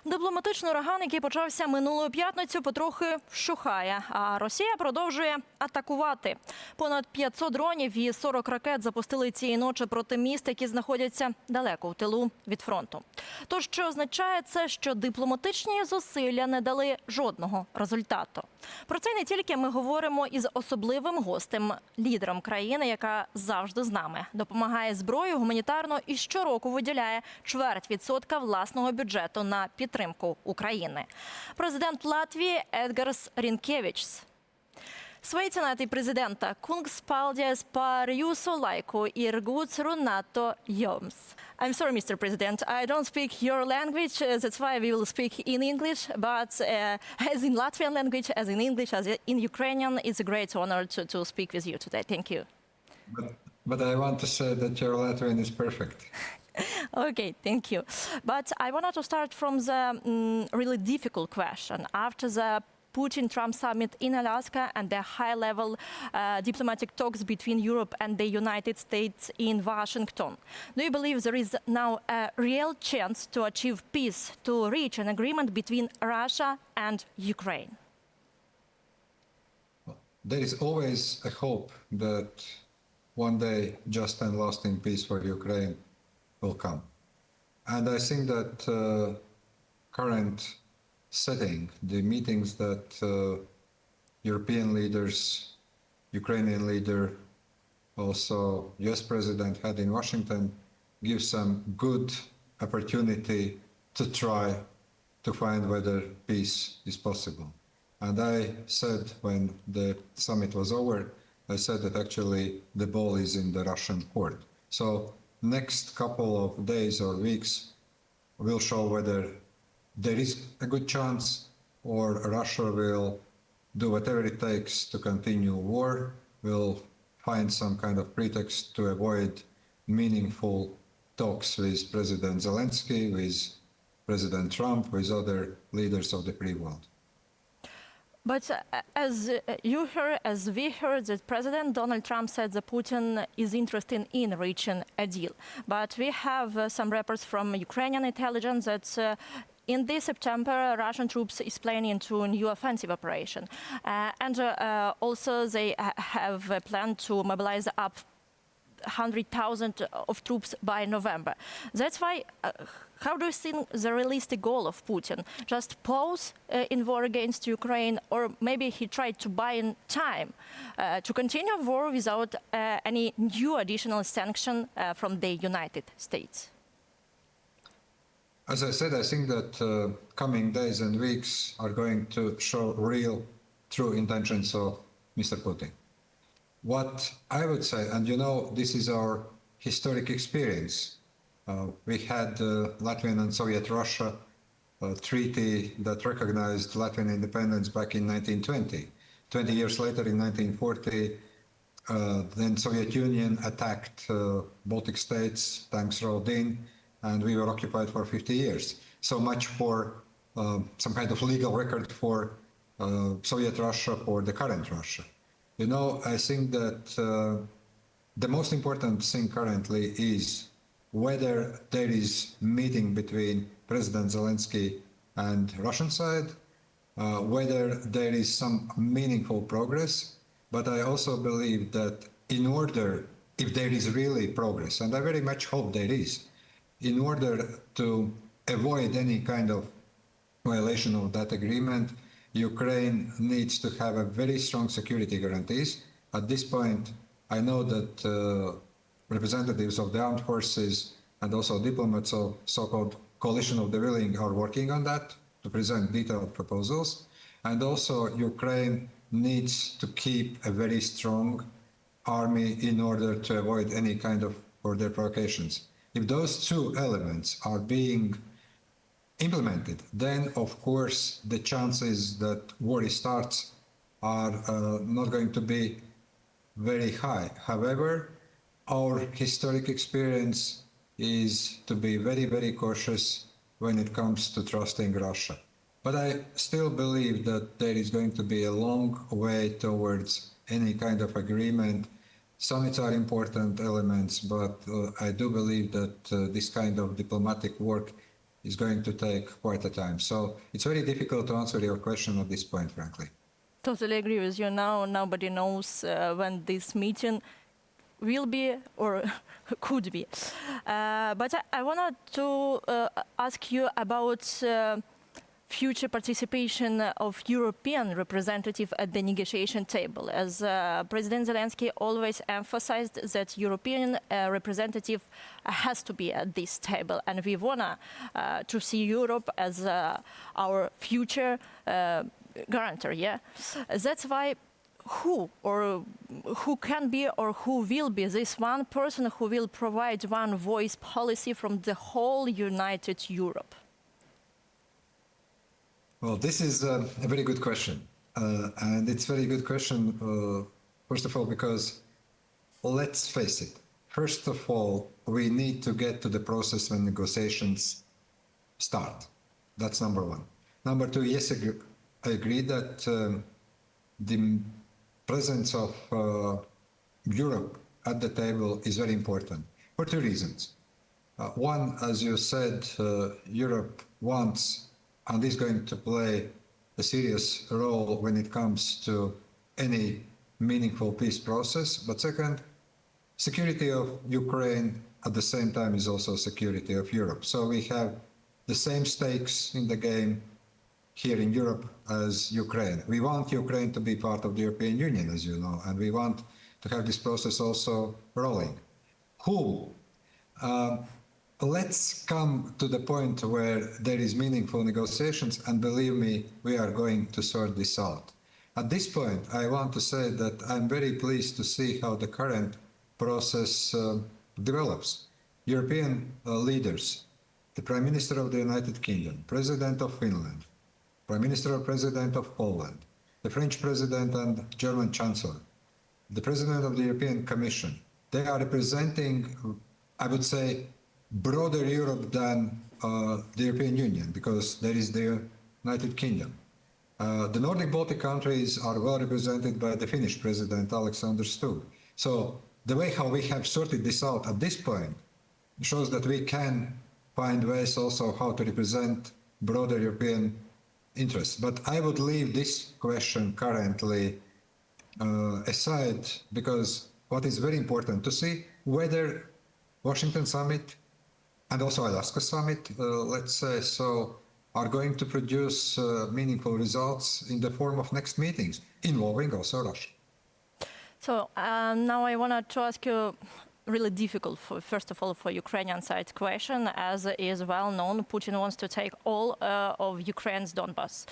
Дипломатичний ураган, який почався минулої п'ятницю, потрохи вщухає, а Росія продовжує атакувати. Понад 500 дронів і 40 ракет запустили цієї ночі проти міст, які знаходяться далеко в тилу від фронту. То, що означає це, що дипломатичні зусилля не дали жодного результату. Про це не тільки ми говоримо із особливим гостем, лідером країни, яка завжди з нами, допомагає зброю гуманітарно і щороку виділяє 0,25% власного бюджету на підтримку України. Президент Латвії Едгарс Рінкевичs. Sveicināti prezidenta kungs, paldies par jūsu laiku, ir gods runāt jums. I'm sorry, Mr. President, I don't speak your language, that's why we will speak in English, but as in Latvian language, as in English, as in Ukrainian, it's a great honor to speak with you today. Thank you. But I want to say that your Latvian is perfect. Okay, thank you. But I wanted to start from the really difficult question. After the Putin-Trump summit in Alaska and the high-level diplomatic talks between Europe and the United States in Washington, do you believe there is now a real chance to achieve peace, to reach an agreement between Russia and Ukraine? There is always a hope that one day just and lasting peace for Ukraine will come. And I think that current setting, the meetings that European leaders, Ukrainian leader, also US President had in Washington, gives some good opportunity to try to find whether peace is possible. And I said when the summit was over, I said that actually the ball is in the Russian court. So next couple of days or weeks will show whether there is a good chance or Russia will do whatever it takes to continue war, will find some kind of pretext to avoid meaningful talks with President Zelensky, with President Trump, with other leaders of the free world. But as you heard, as we heard, that President Donald Trump said that Putin is interested in reaching a deal. But we have some reports from Ukrainian intelligence that in this September, Russian troops is planning into a new offensive operation. And also they have a plan to mobilize up 100,000 of troops by November. That's why, how do you think the realistic goal of Putin? Just pause in war against Ukraine, or maybe he tried to buy in time to continue war without any new additional sanction from the United States? As I said, I think that coming days and weeks are going to show real, true intentions of Mr. Putin. What I would say, and you know, this is our historic experience. We had Latvian and Soviet Russia treaty that recognized Latvian independence back in 1920. 20 years later, in 1940, then Soviet Union attacked Baltic states, tanks rolled in, and we were occupied for 50 years. So much for some kind of legal record for Soviet Russia or the current Russia. You know, I think that the most important thing currently is whether there is meeting between President Zelensky and Russian side, whether there is some meaningful progress. But I also believe that in order, if there is really progress, and I very much hope there is, in order to avoid any kind of violation of that agreement, Ukraine needs to have a very strong security guarantees. At this point, I know that representatives of the armed forces and also diplomats of so-called coalition of the willing are working on that to present detailed proposals. And also Ukraine needs to keep a very strong army in order to avoid any kind of further provocations. If those two elements are being implemented, then of course the chances that war starts are not going to be very high. However, our historic experience is to be very, very cautious when it comes to trusting Russia. But I still believe that there is going to be a long way towards any kind of agreement. Summits are important elements, but I do believe that this kind of diplomatic work is going to take quite a time. So it's very difficult to answer your question at this point, frankly. Totally agree with you. Now nobody knows when this meeting will be or could be. But I wanted to ask you about future participation of European representative at the negotiation table, as President Zelensky always emphasized that European representative has to be at this table, and we want to see Europe as our future guarantor. Yeah, that's why who can be or who will be this one person who will provide one voice policy from the whole united Europe? Well, this is a very good question. And it's a very good question, first of all, because let's face it. First of all, we need to get to the process when negotiations start. That's number one. Number two, yes, I agree that the presence of Europe at the table is very important for two reasons. One, as you said, Europe wants and is going to play a serious role when it comes to any meaningful peace process. But second, security of Ukraine at the same time is also security of Europe. So we have the same stakes in the game here in Europe as Ukraine. We want Ukraine to be part of the European Union, as you know, and we want to have this process also rolling. Who? Let's come to the point where there is meaningful negotiations, and believe me, we are going to sort this out. At this point, I want to say that I'm very pleased to see how the current process develops. European leaders, the Prime Minister of the United Kingdom, President of Finland, Prime Minister or President of Poland, the French President and German Chancellor, the President of the European Commission, they are representing, I would say, broader Europe than the European Union, because there is the United Kingdom. The Nordic Baltic countries are well represented by the Finnish President, Alexander Stubb. So the way how we have sorted this out at this point shows that we can find ways also how to represent broader European interests. But I would leave this question currently aside, because what is very important to see whether Washington Summit and also Alaska Summit, let's say so, are going to produce meaningful results in the form of next meetings, involving also Russia. So now I wanted to ask you really difficult, first of all, for Ukrainian side question. As is well known, Putin wants to take all of Ukraine's Donbas.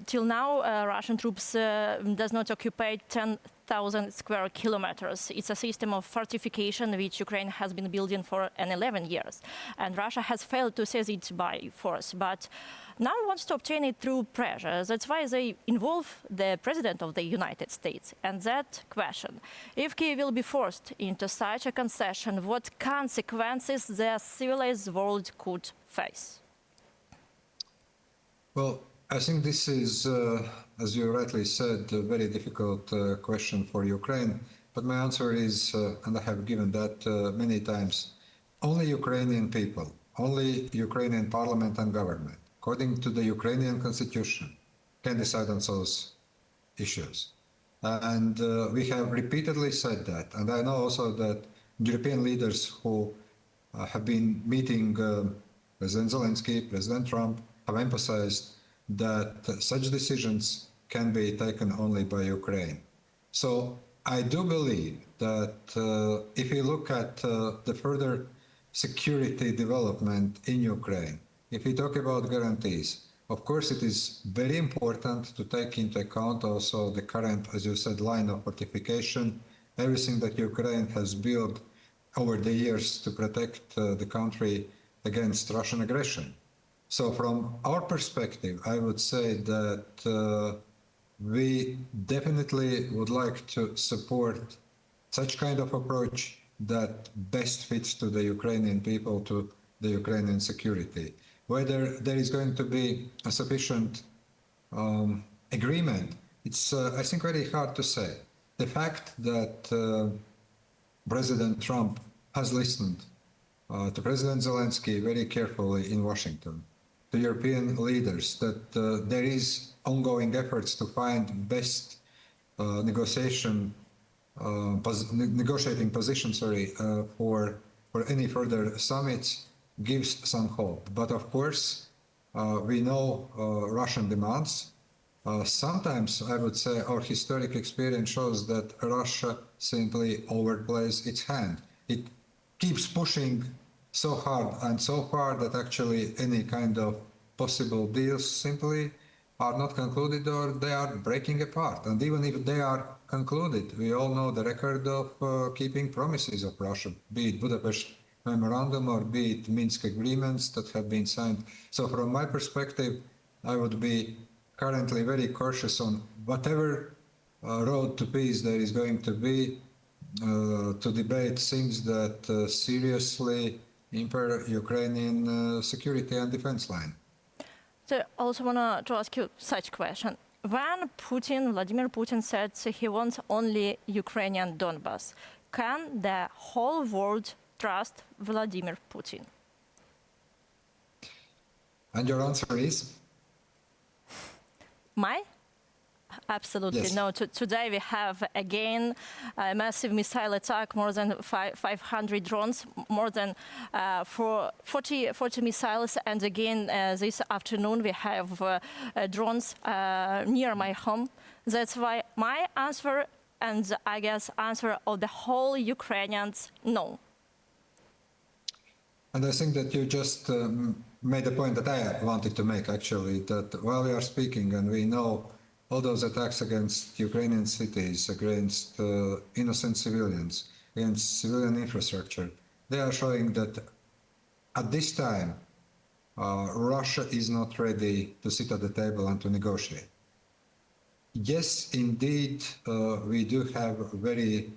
Till now, Russian troops does not occupy 10,000 square kilometers. It's a system of fortification which Ukraine has been building for 11 years. And Russia has failed to seize it by force, but now wants to obtain it through pressure. That's why they involve the President of the United States. And that question, if Kyiv will be forced into such a concession, what consequences the civilized world could face? Well, I think this is, as you rightly said, a very difficult question for Ukraine. But my answer is, and I have given that many times, only Ukrainian people, only Ukrainian parliament and government, according to the Ukrainian constitution, can decide on those issues. And we have repeatedly said that. And I know also that European leaders who have been meeting President Zelensky, President Trump, have emphasized that such decisions can be taken only by Ukraine. So I do believe that if we look at the further security development in Ukraine, if we talk about guarantees, of course it is very important to take into account also the current, as you said, line of fortification, everything that Ukraine has built over the years to protect the country against Russian aggression. So from our perspective, I would say that we definitely would like to support such kind of approach that best fits to the Ukrainian people, to the Ukrainian security. Whether there is going to be a sufficient agreement, it's, I think, very hard to say. The fact that President Trump has listened to President Zelensky very carefully in Washington, to European leaders, that there is ongoing efforts to find best negotiating position, for any further summits gives some hope. But of course, we know Russian demands. Sometimes I would say our historic experience shows that Russia simply overplays its hand. It keeps pushing so hard and so far that actually any kind of possible deals simply are not concluded or they are breaking apart. And even if they are concluded, we all know the record of keeping promises of Russia, be it Budapest Memorandum or be it Minsk agreements that have been signed. So from my perspective, I would be currently very cautious on whatever road to peace there is going to be to debate things that seriously impair Ukrainian security and defense line. So I also want to ask you such question. When Vladimir Putin said he wants only Ukrainian Donbas, can the whole world trust Vladimir Putin? And your answer is? My? Absolutely Yes. no. Today we have again a massive missile attack, more than 500 drones, more than 40 missiles. And again, this afternoon we have drones near my home. That's why my answer, and I guess answer of the whole Ukrainians, no. And I think that you just made a point that I wanted to make, actually, that while we are speaking and we know all those attacks against Ukrainian cities, against innocent civilians, against civilian infrastructure, they are showing that at this time, Russia is not ready to sit at the table and to negotiate. Yes, indeed, we do have very,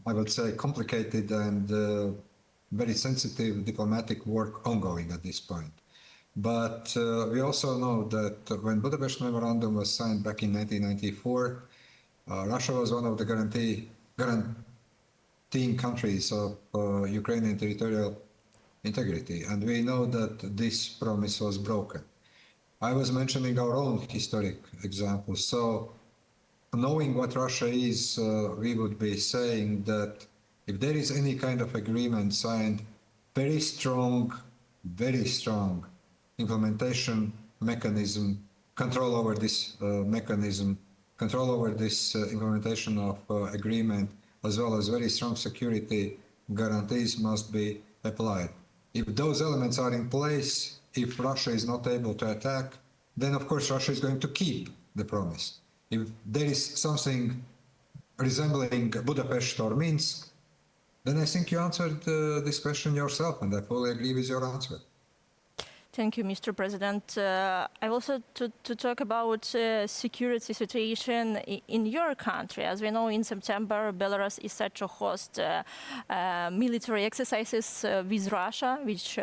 I would say, complicated and very sensitive diplomatic work ongoing at this point. But we also know that when Budapest Memorandum was signed back in 1994, Russia was one of the guaranteeing countries of Ukrainian territorial integrity. And we know that this promise was broken. I was mentioning our own historic examples. So knowing what Russia is, we would be saying that if there is any kind of agreement signed, very strong implementation mechanism, control over this mechanism, control over this implementation of agreement, as well as very strong security guarantees must be applied. If those elements are in place, if Russia is not able to attack, then of course Russia is going to keep the promise. If there is something resembling Budapest or Minsk, then I think you answered this question yourself, and I fully agree with your answer. Thank you, Mr. President. I also to talk about security situation in your country. As we know, in September, Belarus is set to host military exercises with Russia, which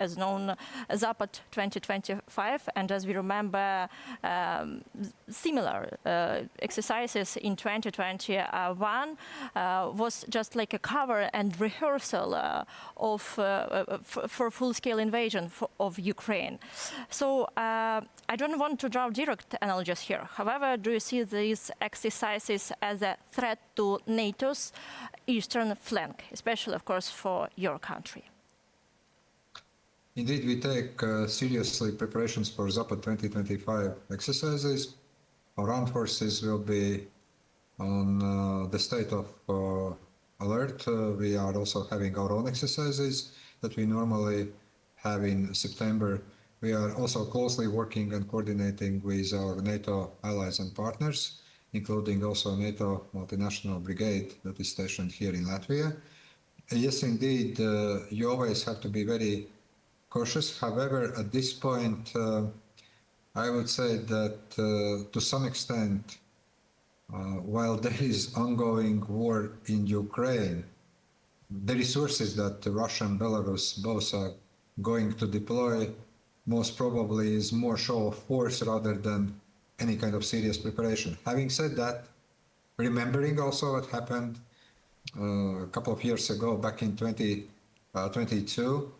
is known as Zapad 2025. And as we remember, similar exercises in 2021 was just like a cover and rehearsal for full-scale invasion of Ukraine. So I don't want to draw direct analogies here. However, do you see these exercises as a threat to NATO's eastern flank, especially, of course, for your country? Indeed, we take seriously preparations for Zapad 2025 exercises. Our armed forces will be on the state of alert. We are also having our own exercises that we normally have in September. We are also closely working and coordinating with our NATO allies and partners, including also NATO multinational brigade that is stationed here in Latvia. Yes, indeed, you always have to be very cautious. However, at this point, I would say that to some extent, while there is ongoing war in Ukraine, the resources that Russia and Belarus both are going to deploy most probably is more show of force rather than any kind of serious preparation. Having said that, remembering also what happened a couple of years ago, back in 2014, 22,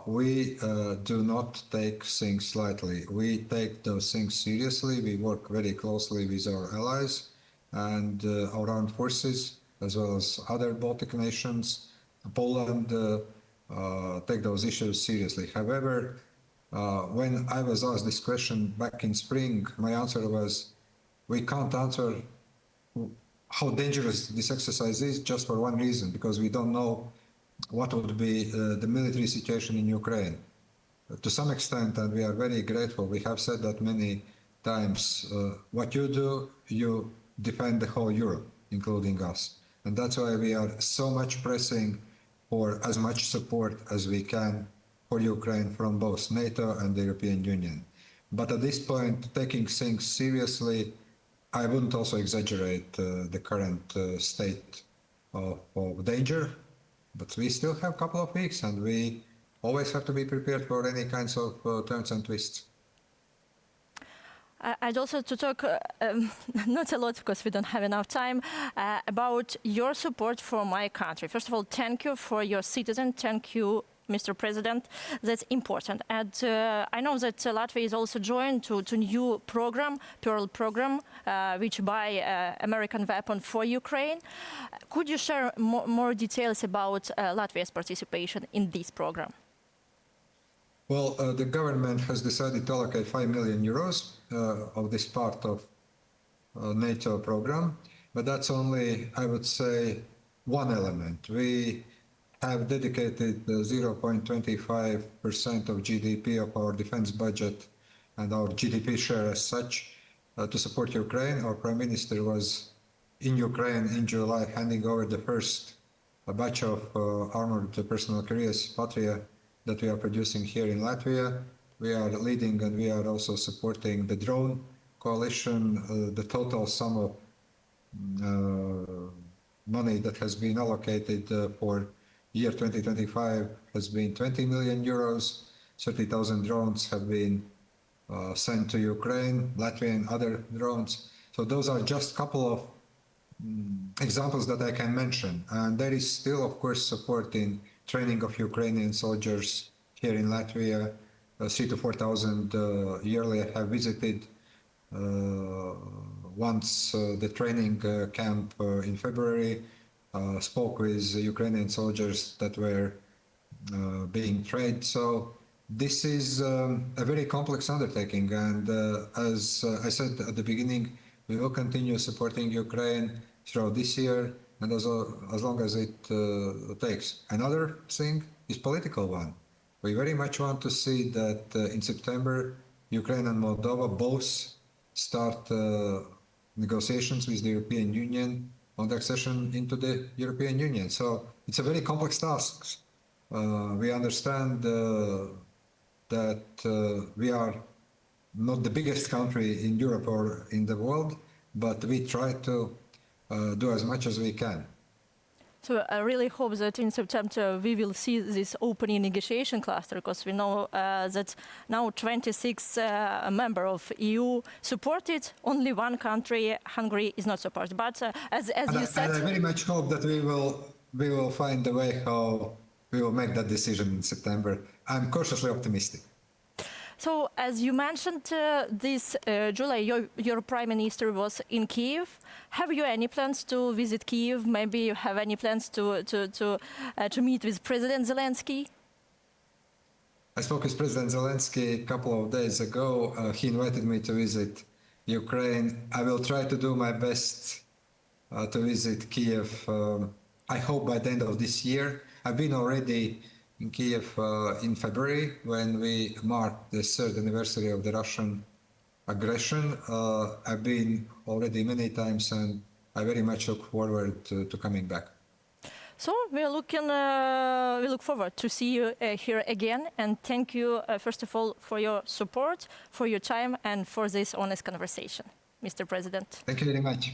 we do not take things lightly. We take those things seriously. We work very closely with our allies and our armed forces, as well as other Baltic nations. Poland take those issues seriously. However, when I was asked this question back in spring, my answer was, we can't answer how dangerous this exercise is just for one reason, because we don't know what would be the military situation in Ukraine. To some extent, and we are very grateful, we have said that many times, what you do, you defend the whole Europe, including us. And that's why we are so much pressing for as much support as we can for Ukraine from both NATO and the European Union. But at this point, taking things seriously, I wouldn't also exaggerate the current state of danger, but we still have a couple of weeks and we always have to be prepared for any kinds of turns and twists. I'd also to talk, not a lot because we don't have enough time, about your support for my country. First of all, thank you for your citizen. Thank you, Mr. President. That's important. And I know that Latvia is also joined to new program, Pearl program, which buy American weapon for Ukraine. Could you share more details about Latvia's participation in this program? Well, the government has decided to allocate 5 million euros of this part of NATO program, but that's only, I would say, one element. We have dedicated 0.25% of GDP of our defense budget and our GDP share as such to support Ukraine. Our Prime Minister was in Ukraine in July, handing over the first batch of armored personnel carriers, Patria, that we are producing here in Latvia. We are leading and we are also supporting the drone coalition. The total sum of money that has been allocated for year 2025 has been 20 million euros. 30,000 drones have been sent to Ukraine, Latvia and other drones. So those are just a couple of examples that I can mention. And there is still, of course, support in training of Ukrainian soldiers here in Latvia. 3,000 to 4,000 yearly. I have visited once the training camp in February, spoke with Ukrainian soldiers that were being trained. So this is a very complex undertaking. And as I said at the beginning, we will continue supporting Ukraine throughout this year and as long as it takes. Another thing is political one. We very much want to see that in September, Ukraine and Moldova both start negotiations with the European Union on the accession into the European Union. So it's a very complex task. We understand that we are not the biggest country in Europe or in the world, but we try to do as much as we can. So I really hope that in September we will see this opening negotiation cluster, because we know that now 26 members of EU support it. Only one country, Hungary, is not supported. But as you said, and I very much hope that we will find a way how we will make that decision in September. I'm cautiously optimistic. So, as you mentioned, this July, your Prime Minister was in Kyiv. Have you any plans to visit Kyiv? Maybe you have any plans to meet with President Zelensky? I spoke with President Zelensky a couple of days ago. He invited me to visit Ukraine. I will try to do my best to visit Kyiv, I hope by the end of this year. I've been already in Kyiv in February when we marked the third anniversary of the Russian aggression. I've been already many times and I very much look forward to coming back. So we look forward to see you here again, and thank you first of all for your support, for your time, and for this honest conversation, Mr. President. Thank you very much.